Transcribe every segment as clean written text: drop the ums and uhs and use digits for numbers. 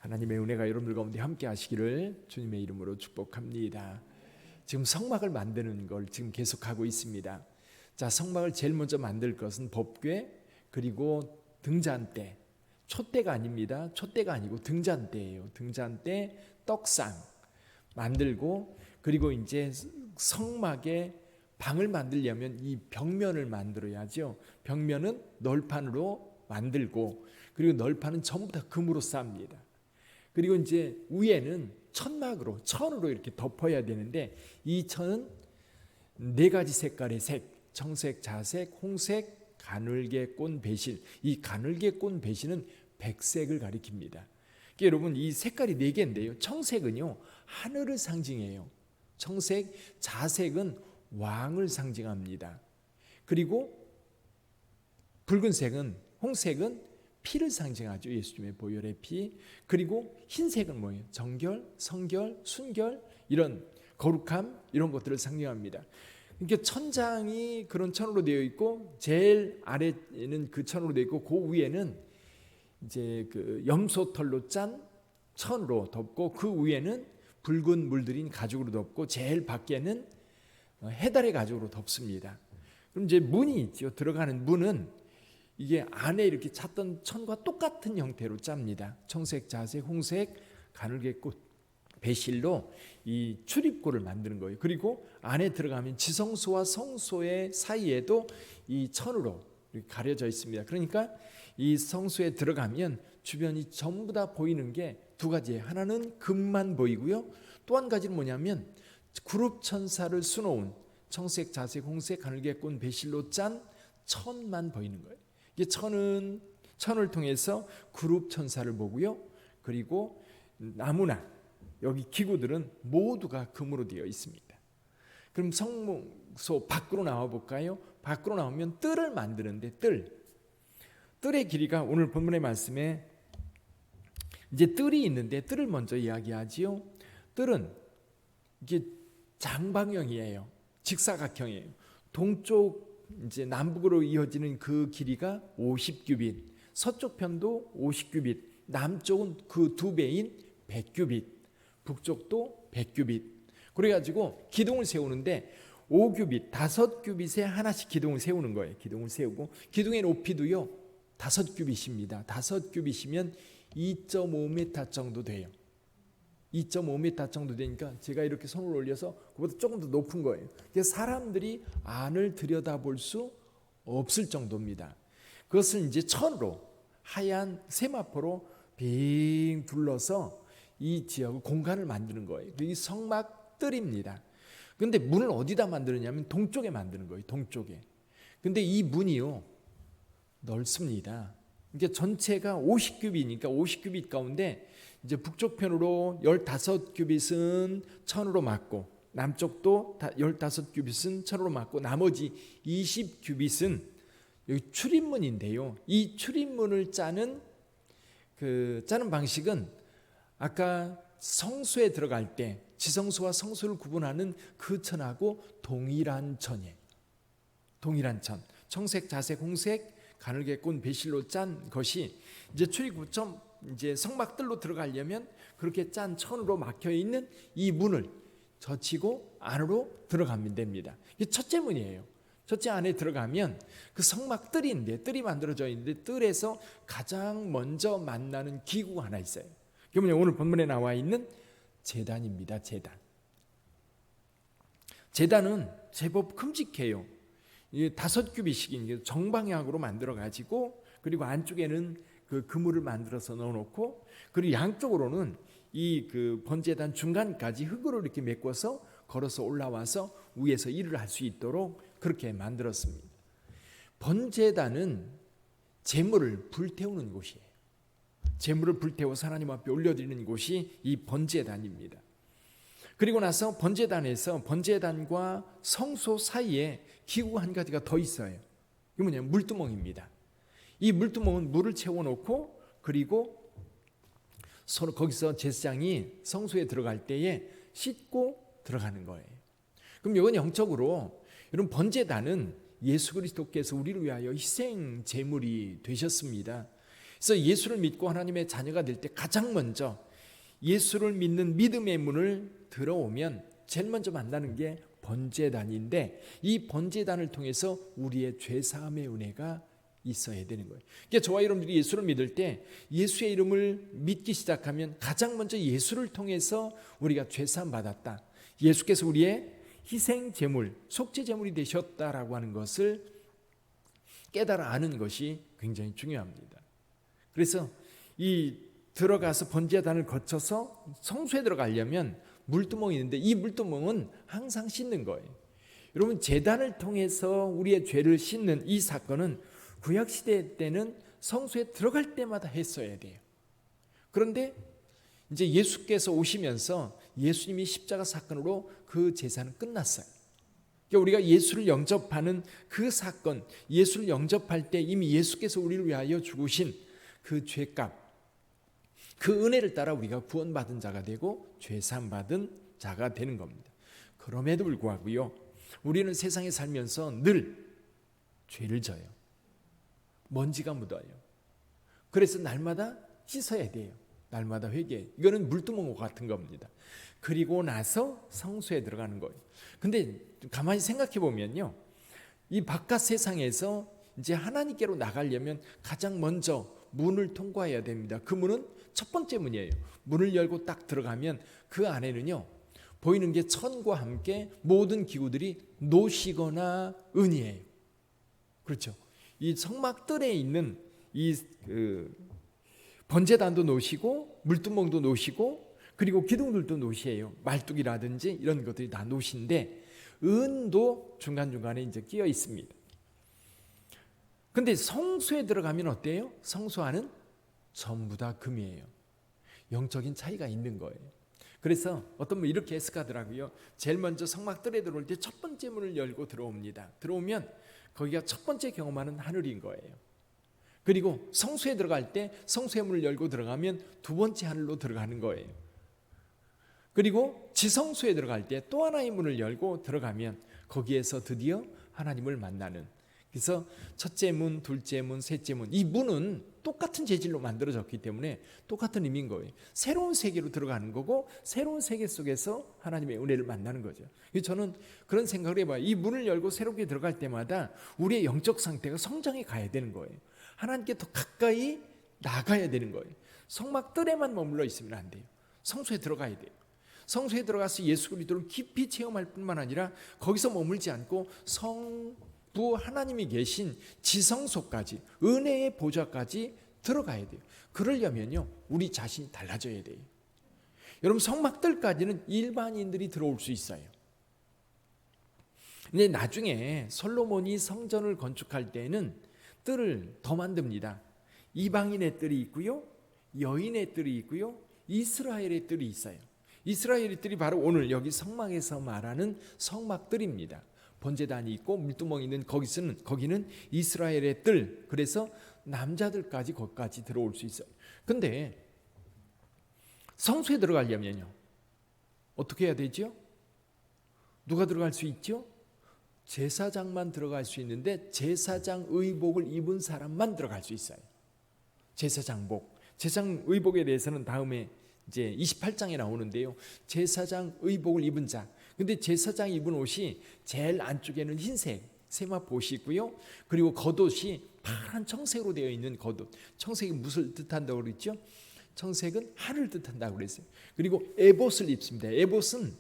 하나님의 은혜가 여러분들 가운데 함께 하시기를 주님의 이름으로 축복합니다. 지금 성막을 만드는 걸 지금 계속하고 있습니다. 자, 성막을 제일 먼저 만들 것은 법궤 그리고 등잔대. 촛대가 아닙니다. 촛대가 아니고 등잔대예요. 등잔대, 떡상 만들고, 그리고 이제 성막에 방을 만들려면 이 벽면을 만들어야죠. 벽면은 널판으로 만들고, 그리고 널판은 전부 다 금으로 쌉니다. 그리고 이제 위에는 천막으로, 천으로 이렇게 덮어야 되는데, 이 천은 네 가지 색깔의 색, 청색, 자색, 홍색, 가늘게 꼰 배실. 이 가늘게 꼰 배실은 백색을 가리킵니다. 그러니까 여러분, 이 색깔이 네 개인데요. 청색은요, 하늘을 상징해요. 청색, 자색은 왕을 상징합니다. 그리고 붉은색은, 홍색은 피를 상징하죠. 예수님의 보혈의 피. 그리고 흰색은 뭐예요? 정결, 성결, 순결, 이런 거룩함, 이런 것들을 상징합니다. 그러니까 천장이 그런 천으로 되어 있고, 제일 아래에는 그 천으로 되어 있고, 그 위에는 이제 그 염소털로 짠 천으로 덮고, 그 위에는 붉은 물들인 가죽으로 덮고, 제일 밖에는 해달의 가죽으로 덮습니다. 그럼 이제 문이 있죠. 들어가는 문은 이게 안에 이렇게 찼던 천과 똑같은 형태로 짭니다. 청색, 자색, 홍색, 가늘게 꽃 배실로 이 출입구를 만드는 거예요. 그리고 안에 들어가면 지성소와 성소의 사이에도 이 천으로 이렇게 가려져 있습니다. 그러니까 이 성소에 들어가면 주변이 전부 다 보이는 게 두 가지예요. 하나는 금만 보이고요. 또 한 가지는 뭐냐면 그룹 천사를 수놓은 청색, 자색, 홍색, 가늘게 꼰 배실로 짠 천만 보이는 거예요. 이게 천을 통해서 그룹 천사를 보고요. 그리고 나무나 여기 기구들은 모두가 금으로 되어 있습니다. 그럼 성소 밖으로 나와 볼까요? 밖으로 나오면 뜰을 만드는데, 뜰의 길이가 오늘 본문의 말씀에 이제 뜰이 있는데, 뜰을 먼저 이야기하지요. 뜰은 이게 장방형이에요. 직사각형이에요. 동쪽 이제 남북으로 이어지는 그 길이가 50규빗, 서쪽 편도 50규빗, 남쪽은 그 두 배인 100규빗, 북쪽도 100규빗. 그래가지고 기둥을 세우는데 5규빗, 5규빗에 하나씩 기둥을 세우는 거예요. 기둥을 세우고, 기둥의 높이도요 5규빗입니다. 5규빗이면 2.5m 정도 돼요. 2.5m 정도 되니까 제가 이렇게 손을 올려서 그보다 조금 더 높은 거예요. 그래서 사람들이 안을 들여다볼 수 없을 정도입니다. 그것을 이제 천으로, 하얀 세마포로 빙 둘러서 이 지역을, 공간을 만드는 거예요. 이 성막 뜰입니다. 그런데 문을 어디다 만드느냐면 동쪽에 만드는 거예요. 동쪽에. 근데 이 문이요 넓습니다. 그러니까 전체가 50규빗이니까 50규빗 가운데 이제 북쪽 편으로 15규빗은 천으로 막고, 남쪽도 15규빗은 천으로 막고, 나머지 20규빗은 여기 출입문인데요. 이 출입문을 짜는 방식은 아까 성소에 들어갈 때 지성소와 성소를 구분하는 그 천하고 동일한 천이에요. 동일한 천. 청색, 자색, 홍색, 가늘게 꼰 배실로 짠 것이 이제 출입구점, 이제 성막들로 들어가려면 그렇게 짠 천으로 막혀 있는 이 문을 젖히고 안으로 들어가면 됩니다. 이게 첫째 문이에요. 첫째 안에 들어가면 그 성막 뜰이 만들어져 있는데, 뜰에서 가장 먼저 만나는 기구가 하나 있어요. 그게 뭐냐, 오늘 본문에 나와 있는 제단입니다. 제단은 제법 큼직해요. 5규빗씩 정방향으로 만들어 가지고, 그리고 안쪽에는 그 그물을 만들어서 넣어놓고, 그리고 양쪽으로는 이 그 번제단 중간까지 흙으로 이렇게 메꿔서 걸어서 올라와서 위에서 일을 할 수 있도록 그렇게 만들었습니다. 번제단은 제물을 불태우는 곳이에요. 제물을 불태워서 하나님 앞에 올려드리는 곳이 이 번제단입니다. 그리고 나서 번제단과 성소 사이에 기구 한 가지가 더 있어요. 이게 뭐냐면 물두멍입니다. 이 물두멍은 물을 채워놓고, 그리고 거기서 제사장이 성소에 들어갈 때에 씻고 들어가는 거예요. 그럼 이건 영적으로, 여러분, 번제단은 예수 그리스도께서 우리를 위하여 희생 제물이 되셨습니다. 그래서 예수를 믿고 하나님의 자녀가 될 때 가장 먼저 예수를 믿는 믿음의 문을 들어오면 제일 먼저 만나는 게 번제단인데, 이 번제단을 통해서 우리의 죄사함의 은혜가 있어야 되는 거예요. 그러니까 저와 여러분들이 예수를 믿을 때 예수의 이름을 믿기 시작하면 가장 먼저 예수를 통해서 우리가 죄사함 받았다, 예수께서 우리의 희생 제물, 속죄 제물이 되셨다라고 하는 것을 깨달아 아는 것이 굉장히 중요합니다. 그래서 이 들어가서 번제단을 거쳐서 성소에 들어가려면 물두멍이 있는데, 이 물두멍은 항상 씻는 거예요. 여러분, 제단을 통해서 우리의 죄를 씻는 이 사건은 구약시대 때는 성소에 들어갈 때마다 했어야 돼요. 그런데 이제 예수께서 오시면서 예수님이 십자가 사건으로 그 제사는 끝났어요. 그러니까 우리가 예수를 영접하는 그 사건, 예수를 영접할 때 이미 예수께서 우리를 위하여 죽으신 그 죄값, 그 은혜를 따라 우리가 구원받은 자가 되고 죄사함 받은 자가 되는 겁니다. 그럼에도 불구하고요, 우리는 세상에 살면서 늘 죄를 져요. 먼지가 묻어요. 그래서 날마다 씻어야 돼요. 날마다 회개해요. 이거는 물두멍 같은 겁니다. 그리고 나서 성소에 들어가는 거예요. 근데 가만히 생각해 보면요, 이 바깥 세상에서 이제 하나님께로 나가려면 가장 먼저 문을 통과해야 됩니다. 그 문은 첫 번째 문이에요. 문을 열고 딱 들어가면 그 안에는요, 보이는 게 천과 함께 모든 기구들이 노시거나 은이에요. 그렇죠. 이 성막들에 있는 이 번제단도 노시고 물두멍도 노시고 그리고 기둥들도 노시예요. 말뚝이라든지 이런 것들이 다 노시인데, 은도 중간중간에 이제 끼어 있습니다. 근데 성소에 들어가면 어때요? 성소 안은 전부 다 금이에요. 영적인 차이가 있는 거예요. 그래서 어떤 분 이렇게 해석하더라고요. 제일 먼저 성막들에 들어올 때 첫 번째 문을 열고 들어옵니다. 들어오면 거기가 첫 번째 경험하는 하늘인 거예요. 그리고 성소에 들어갈 때 성소의 문을 열고 들어가면 두 번째 하늘로 들어가는 거예요. 그리고 지성소에 들어갈 때 또 하나의 문을 열고 들어가면 거기에서 드디어 하나님을 만나는, 그래서 첫째 문, 둘째 문, 셋째 문, 이 문은 똑같은 재질로 만들어졌기 때문에 똑같은 의미인 거예요. 새로운 세계로 들어가는 거고 새로운 세계 속에서 하나님의 은혜를 만나는 거죠. 저는 그런 생각을 해봐요. 이 문을 열고 새롭게 들어갈 때마다 우리의 영적 상태가 성장해 가야 되는 거예요. 하나님께 더 가까이 나가야 되는 거예요. 성막들에만 머물러 있으면 안 돼요. 성소에 들어가야 돼요. 성소에 들어가서 예수 그리스도를 깊이 체험할 뿐만 아니라 거기서 머물지 않고 성부 하나님이 계신 지성소까지, 은혜의 보좌까지 들어가야 돼요. 그러려면요, 우리 자신이 달라져야 돼요. 여러분, 성막들까지는 일반인들이 들어올 수 있어요. 근데 나중에 솔로몬이 성전을 건축할 때는 뜰을 더 만듭니다. 이방인의 뜰이 있고요, 여인의 뜰이 있고요, 이스라엘의 뜰이 있어요. 이스라엘의 뜰이 바로 오늘 여기 성막에서 말하는 성막뜰입니다. 번제단이 있고 물두멍이 있는 거기는 이스라엘의 뜰. 그래서 남자들까지 거기까지 들어올 수 있어요. 근데 성소에 들어가려면요, 어떻게 해야 되죠? 누가 들어갈 수 있죠? 제사장만 들어갈 수 있는데 제사장 의복을 입은 사람만 들어갈 수 있어요. 제사장복. 제사장 의복에 대해서는 다음에 이제 28장에 나오는데요. 제사장 의복을 입은 자. 근데 제사장 입은 옷이 제일 안쪽에는 흰색 세마포옷이 있고요. 그리고 겉옷이 파란 청색으로 되어 있는 겉옷. 청색이 무엇을 뜻한다고 그랬죠? 청색은 하늘을 뜻한다고 그랬어요. 그리고 에봇을 입습니다. 에봇은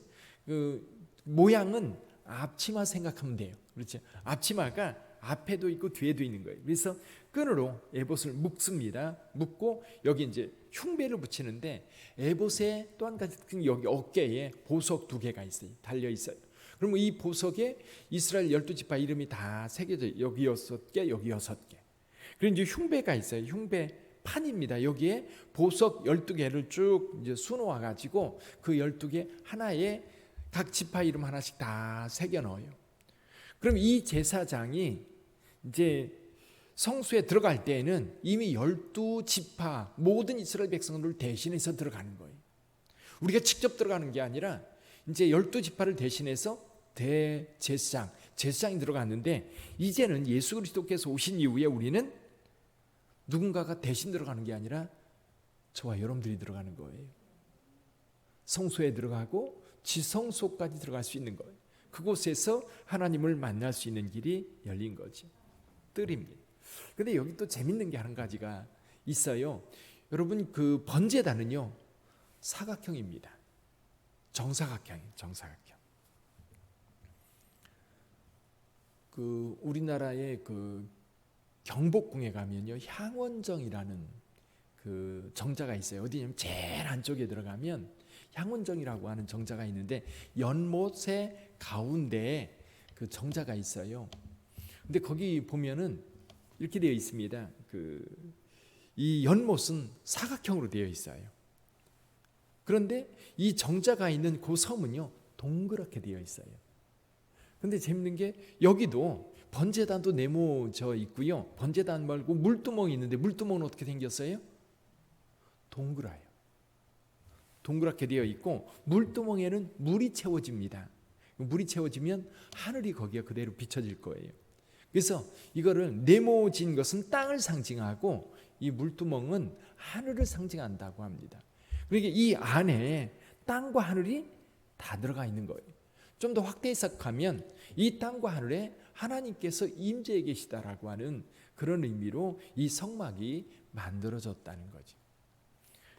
모양은 앞치마 생각하면 돼요. 그렇죠? 앞치마가 앞에도 있고 뒤에도 있는 거예요. 그래서 끈으로 에봇을 묶습니다. 묶고 여기 이제 흉배를 붙이는데, 에봇의 또 한 가지 여기 어깨에 보석 2개가 있어요. 달려 있어요. 그러면 이 보석에 이스라엘 12지파 이름이 다 새겨져. 여기 6개, 여기 6개. 그리고 이제 흉배가 있어요. 흉배 판입니다. 여기에 보석 12개를 쭉 이제 수놓아 가지고 그 12개 하나에 각 지파 이름 하나씩 다 새겨 넣어요. 그럼 이 제사장이 이제 성수에 들어갈 때에는 이미 12지파 모든 이스라엘 백성들을 대신해서 들어가는 거예요. 우리가 직접 들어가는 게 아니라 이제 12지파를 대신해서 제사장이 들어갔는데, 이제는 예수 그리스도께서 오신 이후에 우리는 누군가가 대신 들어가는 게 아니라 저와 여러분들이 들어가는 거예요. 성소에 들어가고 지성소까지 들어갈 수 있는 거예요. 그곳에서 하나님을 만날 수 있는 길이 열린 거지. 뜰입니다. 근데 여기 또 재밌는 게 한 가지가 있어요. 여러분, 그 번제단은요 사각형입니다. 정사각형이에요. 정사각형. 그 우리나라의 그 경복궁에 가면요 향원정이라는 그 정자가 있어요. 어디냐면 제일 안쪽에 들어가면 향원정이라고 하는 정자가 있는데 연못의 가운데에 그 정자가 있어요. 근데 거기 보면은 이렇게 되어 있습니다. 이 연못은 사각형으로 되어 있어요. 그런데 이 정자가 있는 그 섬은요 동그랗게 되어 있어요. 근데 재밌는 게 여기도 번제단도 네모져 있고요. 번제단 말고 물두멍이 있는데 물두멍은 어떻게 생겼어요? 동그라요. 동그랗게 되어 있고 물두멍에는 물이 채워집니다. 물이 채워지면 하늘이 거기에 그대로 비춰질 거예요. 그래서 이거를 네모진 것은 땅을 상징하고 이 물두멍은 하늘을 상징한다고 합니다. 그러니까 이 안에 땅과 하늘이 다 들어가 있는 거예요. 좀 더 확대 해석하면 이 땅과 하늘에 하나님께서 임재해 계시다라고 하는 그런 의미로 이 성막이 만들어졌다는 거죠.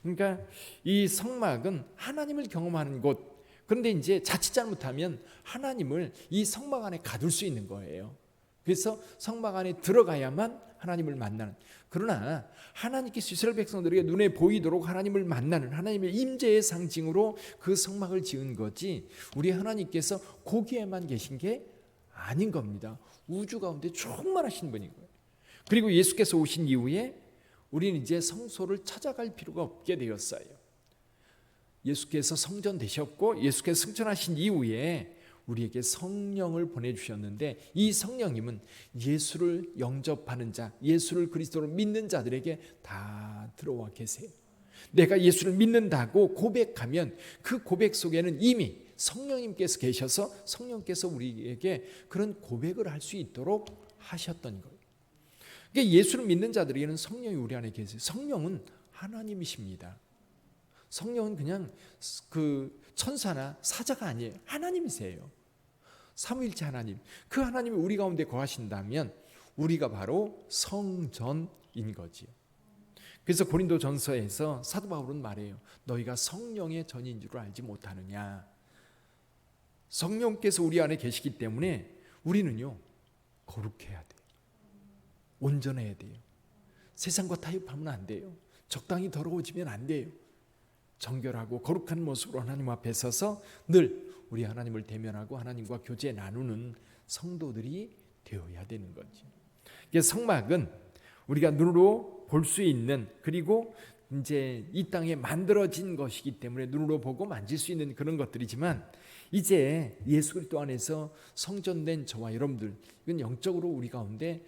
그러니까 이 성막은 하나님을 경험하는 곳. 그런데 이제 자칫 잘못하면 하나님을 이 성막 안에 가둘 수 있는 거예요. 그래서 성막 안에 들어가야만 하나님을 만나는. 그러나 하나님께서 이스라엘 백성들에게 눈에 보이도록 하나님을 만나는 하나님의 임재의 상징으로 그 성막을 지은 거지 우리 하나님께서 거기에만 계신 게 아닌 겁니다. 우주 가운데 충만하신 분인 거예요. 그리고 예수께서 오신 이후에 우리는 이제 성소를 찾아갈 필요가 없게 되었어요. 예수께서 성전 되셨고 예수께서 승천하신 이후에 우리에게 성령을 보내주셨는데 이 성령님은 예수를 영접하는 자, 예수를 그리스도로 믿는 자들에게 다 들어와 계세요. 내가 예수를 믿는다고 고백하면 그 고백 속에는 이미 성령님께서 계셔서 성령께서 우리에게 그런 고백을 할 수 있도록 하셨던 거예요. 그러니까 예수를 믿는 자들에게는 성령이 우리 안에 계세요. 성령은 하나님이십니다. 성령은 그냥 그 천사나 사자가 아니에요. 하나님이세요. 삼위일체 하나님. 그 하나님이 우리 가운데 거하신다면 우리가 바로 성전인 거지요. 그래서 고린도전서에서 사도 바울은 말해요. 너희가 성령의 전인 줄 알지 못하느냐. 성령께서 우리 안에 계시기 때문에 우리는요 거룩해야 돼요. 온전해야 돼요. 세상과 타협하면 안 돼요. 적당히 더러워지면 안 돼요. 정결하고 거룩한 모습으로 하나님 앞에 서서 늘 우리 하나님을 대면하고 하나님과 교제 나누는 성도들이 되어야 되는 거죠. 성막은 우리가 눈으로 볼 수 있는 그리고 이제 이 땅에 만들어진 것이기 때문에 눈으로 보고 만질 수 있는 그런 것들이지만 이제 예수 그리스도 안에서 성전된 저와 여러분들 이건 영적으로 우리 가운데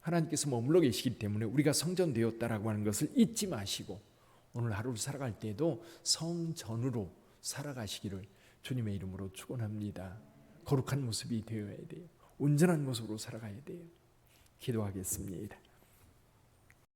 하나님께서 머물러 계시기 때문에 우리가 성전되었다라고 하는 것을 잊지 마시고 오늘 하루를 살아갈 때에도 성전으로 살아가시기를 주님의 이름으로 축원합니다. 거룩한 모습이 되어야 돼요. 온전한 모습으로 살아가야 돼요. 기도하겠습니다.